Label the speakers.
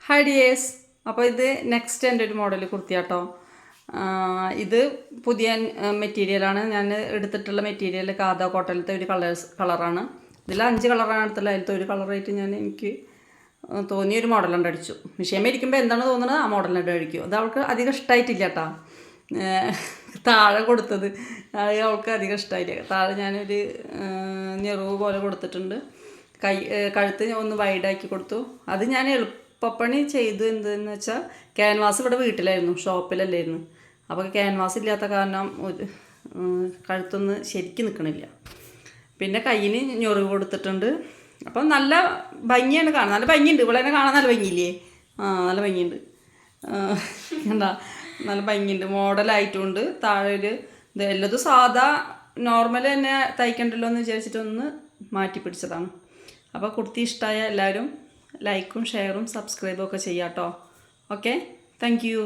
Speaker 1: Hi dears. അപ്പോൾ ഇത് next എൻ്റെ ഒരു മോഡൽ കുർത്തിയാട്ടോ. ഇത് പുതിയ മെറ്റീരിയലാണ്. ഞാൻ എടുത്തിട്ടുള്ള മെറ്റീരിയൽ കാദ കോട്ടലത്തെ ഒരു കളറാണ്. ഇതിൽ 5 കളറാണ് എടുത്തുള്ളത്. അതിലത്തെ ഒരു കളറായിട്ട് എനിക്ക് തോന്നിയൊരു മോഡലുണ്ട് അടിച്ചു. മിഷീൻ ഇരിക്കുമ്പോൾ എന്താണ് തോന്നുന്നത് ആ മോഡലുണ്ട് അടിക്കും. അത് അവൾക്ക് അധികം ഇഷ്ടമായിട്ടില്ല കേട്ടോ. താഴെ കൊടുത്തത് അവൾക്ക് അധികം ഇഷ്ടമായില്ല. താഴെ ഞാനൊരു ഞെറിവ് പോലെ കൊടുത്തിട്ടുണ്ട്. കഴുത്ത് ഒന്ന് വൈഡാക്കി കൊടുത്തു. അത് ഞാൻ എളുപ്പപ്പണി ചെയ്തു. എന്തെന്ന് വെച്ചാൽ ക്യാൻവാസ് ഇവിടെ വീട്ടിലായിരുന്നു, ഷോപ്പിലല്ലായിരുന്നു. അപ്പോൾ ക്യാൻവാസ് ഇല്ലാത്ത കാരണം ഒരു കഴുത്തൊന്ന് ശരിക്കും നിൽക്കണില്ല. പിന്നെ കയ്യിന് ഞൊറിവ് കൊടുത്തിട്ടുണ്ട്. അപ്പം നല്ല ഭംഗിയാണ് കാണാൻ. നല്ല ഭംഗിയുണ്ട്. ഇവിടെ തന്നെ കാണാൻ നല്ല ഭംഗിയില്ലേ? നല്ല ഭംഗിയുണ്ട്. എന്താ നല്ല ഭംഗിയുണ്ട്. മോഡലായിട്ടുമുണ്ട്. താഴെ ഒരു ഇത് എല്ലതും സാധാ നോർമൽ തന്നെ തയ്ക്കണ്ടല്ലോ എന്ന് വിചാരിച്ചിട്ടൊന്ന് മാറ്റി പിടിച്ചതാണ്. അപ്പോൾ കുർത്തി ഇഷ്ടമായ എല്ലാവരും ലൈക്കും ഷെയറും സബ്സ്ക്രൈബും ഒക്കെ ചെയ്യാം കേട്ടോ. Okay, thank you.